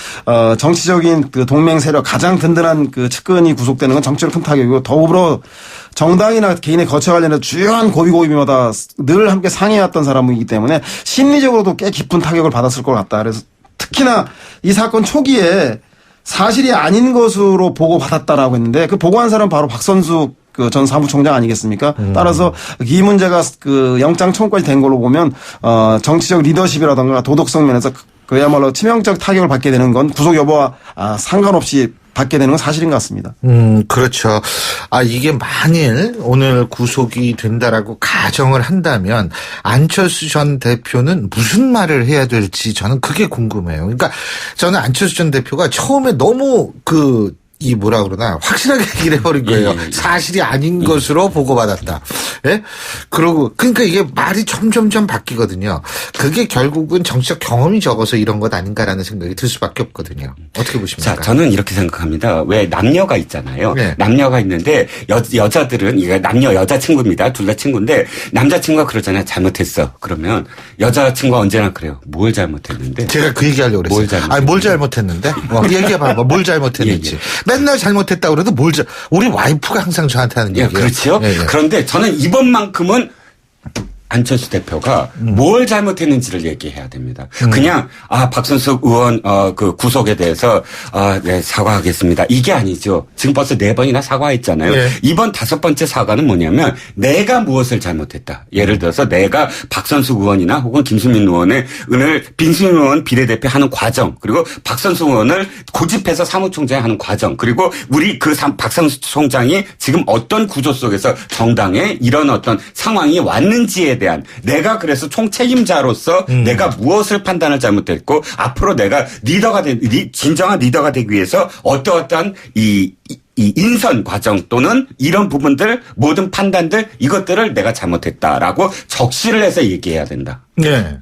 정치적인 동맹 세력 가장 든든한 측근이 구속되는 건 정치적으로 큰 타격이고 더불어 정당이나 개인의 거처 관련해서 주요한 고비고비마다 늘 함께 상의해왔던 사람이기 때문에 심리적으로도 꽤 깊은 타격을 받았을 것 같다. 그래서 특히나 이 사건 초기에 사실이 아닌 것으로 보고받았다라고 했는데 그 보고한 사람은 바로 박선숙 전 사무총장 아니겠습니까? 따라서 이 문제가 영장 청구까지 된 걸로 보면 정치적 리더십이라든가 도덕성 면에서 그야말로 치명적 타격을 받게 되는 건 구속 여부와 상관없이 받게 되는 건 사실인 것 같습니다. 그렇죠. 이게 만일 오늘 구속이 된다라고 가정을 한다면 안철수 전 대표는 무슨 말을 해야 될지 저는 그게 궁금해요. 그러니까 저는 안철수 전 대표가 처음에 너무 이 뭐라 그러나 확실하게 얘기를 해버린 거예요. 사실이 아닌 것으로 보고받았다. 예? 그러고 그러니까 이게 말이 점점점 바뀌거든요. 그게 결국은 정치적 경험이 적어서 이런 것 아닌가라는 생각이 들 수밖에 없거든요. 어떻게 보십니까? 자, 저는 이렇게 생각합니다. 왜 남녀가 있잖아요. 네. 남녀가 있는데 여자들은 이게 남녀 여자친구입니다. 둘 다 친구인데 남자친구가 그러잖아요. 잘못했어. 그러면 여자친구가 언제나 그래요. 뭘 잘못했는데? 제가 그 얘기 하려고 그랬어요. 뭘 잘못했는데? 얘기해봐. 뭘 잘못했는지. 맨날 잘못했다고 그래도 우리 와이프가 항상 저한테 하는 얘기예요. 그렇죠. 그런데 저는 이번만큼은 안철수 대표가 뭘 잘못했는지를 얘기해야 됩니다. 그냥 박선숙 의원 그 구속에 대해서 네, 사과하겠습니다. 이게 아니죠. 지금 벌써 4번이나 사과했잖아요. 네. 이번 5번째 사과는 뭐냐면 내가 무엇을 잘못했다. 예를 들어서 내가 박선숙 의원이나 혹은 김수민 의원을 빈수민 의원 비례대표 하는 과정, 그리고 박선숙 의원을 고집해서 사무총장 하는 과정, 그리고 우리 박선숙 총장이 지금 어떤 구조 속에서 정당에 이런 어떤 상황이 왔는지에 대한 내가 그래서 총책임자로서 내가 무엇을 판단을 잘못했고 앞으로 내가 진정한 리더가 되기 위해서 어떠한 이 인선 과정 또는 이런 부분들 모든 판단들 이것들을 내가 잘못했다라고 적시를 해서 얘기해야 된다. 네.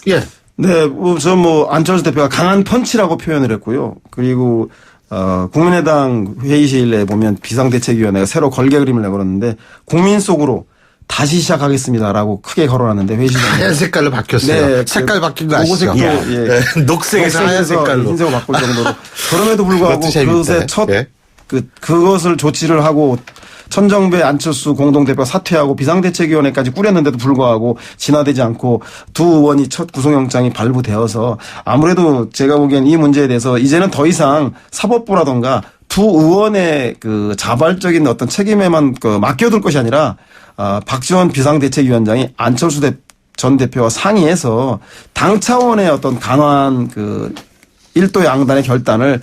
예. 네, 우선 안철수 대표가 강한 펀치라고 표현을 했고요. 그리고 국민의당 회의실에 보면 비상대책위원회가 새로 걸개 그림을 내걸었는데 국민 속으로 다시 시작하겠습니다라고 크게 걸어놨는데 회의실에 하얀 색깔로 바뀌었어요. 네, 색깔 바뀐 거 아시죠? 녹색에서 하얀 색깔로 흰색으로 바꿀 정도로. 그럼에도 불구하고 그것에 그것을 조치를 하고 천정배 안철수 공동대표 사퇴하고 비상대책위원회까지 꾸렸는데도 불구하고 진화되지 않고 두 의원이 첫 구속영장이 발부되어서 아무래도 제가 보기엔 이 문제에 대해서 이제는 더 이상 사법부라던가 두 의원의 그 자발적인 어떤 책임에만 맡겨둘 것이 아니라 박지원 비상대책위원장이 안철수 전 대표와 상의해서 당 차원의 어떤 강화한 일도 양단의 결단을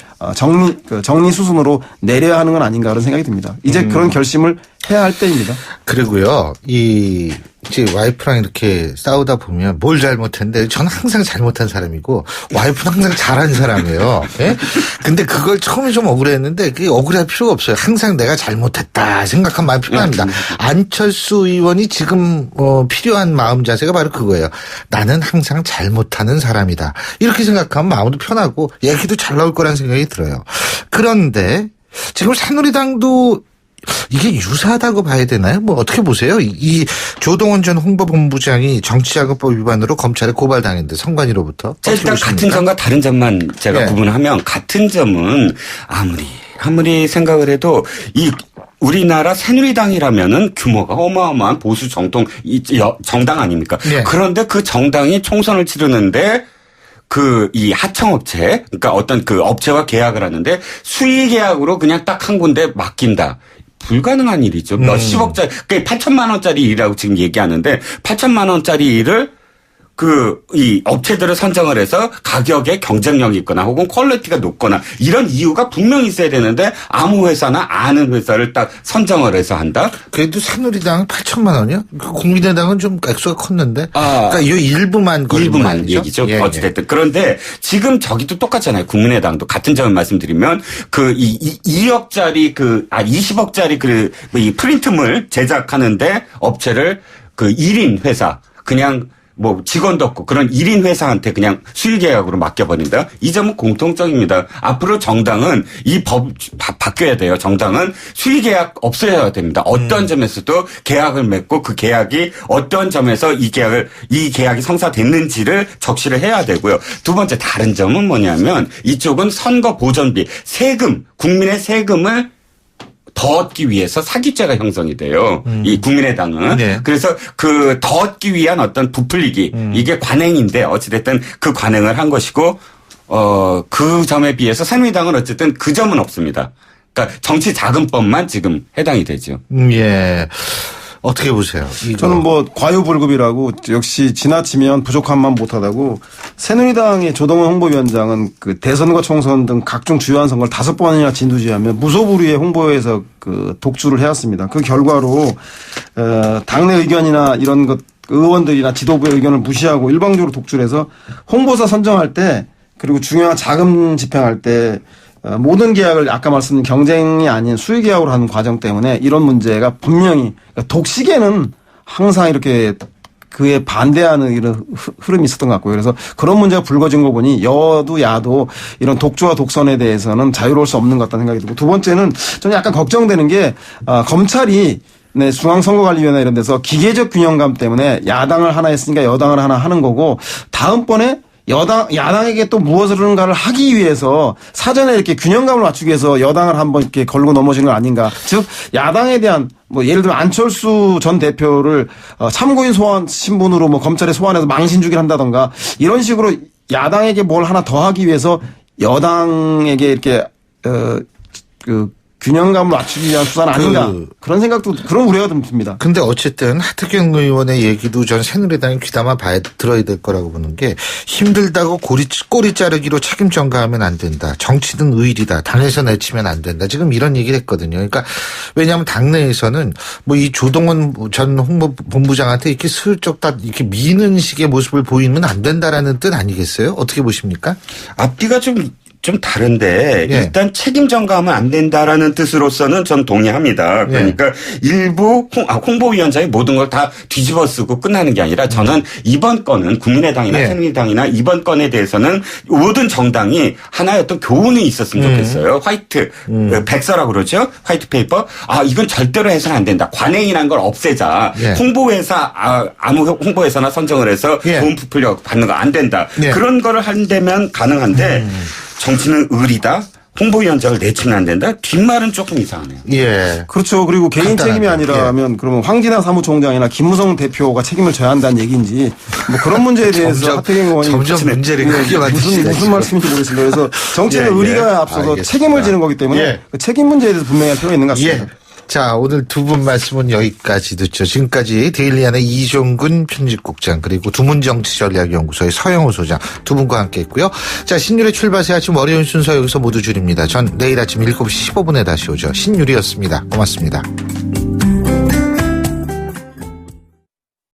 정리수순으로 내려야 하는 건 아닌가 그런 생각이 듭니다. 이제 그런 결심을 해야 할 때입니다. 그리고요, 이제 와이프랑 이렇게 싸우다 보면 뭘 잘못했는데 저는 항상 잘못한 사람이고 와이프는 항상 잘한 사람이에요. 예? 근데 그걸 처음에 좀 억울했는데 그게 억울할 필요가 없어요. 항상 내가 잘못했다 생각한 마음이 필요합니다. 안철수 의원이 지금 필요한 마음 자세가 바로 그거예요. 나는 항상 잘못하는 사람이다. 이렇게 생각하면 마음도 편하고 얘기도 잘 나올 거라는 생각이 들어요. 그런데 지금 새누리당도 이게 유사하다고 봐야 되나요? 어떻게 보세요? 이 조동원 전 홍보본부장이 정치자금법 위반으로 검찰에 고발당했는데 선관위로부터. 일단 같은 점과 다른 점만 제가 구분하면 같은 점은 아무리 생각을 해도 우리나라 새누리당이라면은 규모가 어마어마한 보수 정당 아닙니까? 네. 그런데 그 정당이 총선을 치르는데 이 하청업체, 그러니까 어떤 그 업체와 계약을 하는데 수의 계약으로 그냥 딱 한 군데 맡긴다. 불가능한 일이죠. 몇십억짜리, 그러니까 8천만 원짜리 일이라고 지금 얘기하는데 8천만 원짜리 일을 이 업체들을 선정을 해서 가격에 경쟁력이 있거나 혹은 퀄리티가 높거나 이런 이유가 분명히 있어야 되는데 아무 회사나 아는 회사를 딱 선정을 해서 한다? 그래도 새누리당은 8천만 원이요? 국민의당은 좀 액수가 컸는데. 그러니까 이 일부만 얘기죠. 어찌됐든. 그런데 지금 저기도 똑같잖아요. 국민의당도 같은 점을 말씀드리면 2억짜리 20억짜리 이 프린트물 제작하는데 업체를 1인 회사 그냥 직원도 없고 그런 1인 회사한테 그냥 수의 계약으로 맡겨버린다. 이 점은 공통점입니다. 앞으로 정당은 이 법 바뀌어야 돼요. 정당은 수의 계약 없어야 됩니다. 어떤 점에서도 계약을 맺고 그 계약이 어떤 점에서 이 계약이 성사됐는지를 적시를 해야 되고요. 두 번째 다른 점은 뭐냐면 이쪽은 선거 보전비, 세금, 국민의 세금을 더 얻기 위해서 사기죄가 형성이 돼요. 이 국민의당은. 네. 그래서 더 얻기 위한 어떤 부풀리기. 이게 관행인데 어찌됐든 그 관행을 한 것이고, 그 점에 비해서 새누리당은 어쨌든 그 점은 없습니다. 그러니까 정치자금법만 지금 해당이 되죠. 예. 어떻게 보세요? 저는 과유불급이라고 역시 지나치면 부족함만 못하다고 새누리당의 조동원 홍보위원장은 대선과 총선 등 각종 주요한 선거를 5번이나 진두지휘하며 무소불위의 홍보에서 독주를 해왔습니다. 그 결과로 당내 의견이나 이런 것 의원들이나 지도부의 의견을 무시하고 일방적으로 독주를 해서 홍보사 선정할 때 그리고 중요한 자금 집행할 때 모든 계약을 아까 말씀드린 경쟁이 아닌 수의 계약으로 하는 과정 때문에 이런 문제가 분명히 그러니까 독식에는 항상 이렇게 그에 반대하는 이런 흐름이 있었던 것 같고요. 그래서 그런 문제가 불거진 거 보니 여도 야도 이런 독주와 독선에 대해서는 자유로울 수 없는 것 같다는 생각이 들고 두 번째는 저는 약간 걱정되는 게 검찰이 네, 중앙선거관리위원회 이런 데서 기계적 균형감 때문에 야당을 하나 했으니까 여당을 하나 하는 거고 다음번에 야당에게 또 무엇을가를 하기 위해서 사전에 이렇게 균형감을 맞추기 위해서 여당을 한번 이렇게 걸고 넘어지는 건 아닌가. 즉, 야당에 대한 뭐 예를 들면 안철수 전 대표를 참고인 소환 신분으로 뭐 검찰에 소환해서 망신 주기를 한다던가 이런 식으로 야당에게 뭘 하나 더 하기 위해서 여당에게 이렇게 균형감을 맞추기 위한 수사는 아닌가 그런 생각도 그런 우려가 좀 듭니다. 근데 어쨌든 하태경 의원의 얘기도 전 새누리당이 귀담아 들어야 될 거라고 보는 게 힘들다고 꼬리 자르기로 책임 전가하면 안 된다. 정치는 의리다. 당에서 내치면 안 된다. 지금 이런 얘기를 했거든요. 그러니까 왜냐하면 당내에서는 뭐 이 조동원 전 홍보본부장한테 이렇게 슬쩍 다 이렇게 미는 식의 모습을 보이면 안 된다라는 뜻 아니겠어요? 어떻게 보십니까? 앞뒤가 좀 다른데 일단 책임 전가하면 안 된다라는 뜻으로서는 전 동의합니다. 그러니까 일부 홍보위원장이 모든 걸 다 뒤집어 쓰고 끝나는 게 아니라 저는 이번 건은 국민의당이나 새누리당이나 이번 건에 대해서는 모든 정당이 하나의 어떤 교훈이 있었으면 좋겠어요. 화이트 백서라고 그러죠. 화이트 페이퍼. 이건 절대로 해서는 안 된다. 관행이라는 걸 없애자. 홍보회사 아무 홍보회사나 선정을 해서 돈 부풀려 받는 거 안 된다. 그런 거를 한다면 가능한데 정치는 의리다. 홍보위원장을 내치면 안 된다. 뒷말은 조금 이상하네요. 예. 그렇죠. 그리고 개인 책임이 아니라면 그러면 황진아 사무총장이나 김무성 대표가 책임을 져야 한다는 얘기인지 뭐 그런 문제에 대해서 하태경 의원이 점점 문제를 크게 만드시네. 무슨 말씀인지 모르겠습니다. 그래서 정치는 의리가 앞서서 알겠습니다. 책임을 지는 거기 때문에 그 책임 문제에 대해서 분명히 할 필요가 있는 것 같습니다. 자, 오늘 두 분 말씀은 여기까지 듣죠. 지금까지 데일리안의 이종근 편집국장 그리고 두문정치전략연구소의 서영우 소장 두 분과 함께 했고요. 자, 신유리 출발새 아침 월요일 순서 여기서 모두 줄입니다. 전 내일 아침 7시 15분에 다시 오죠. 신유리였습니다. 고맙습니다.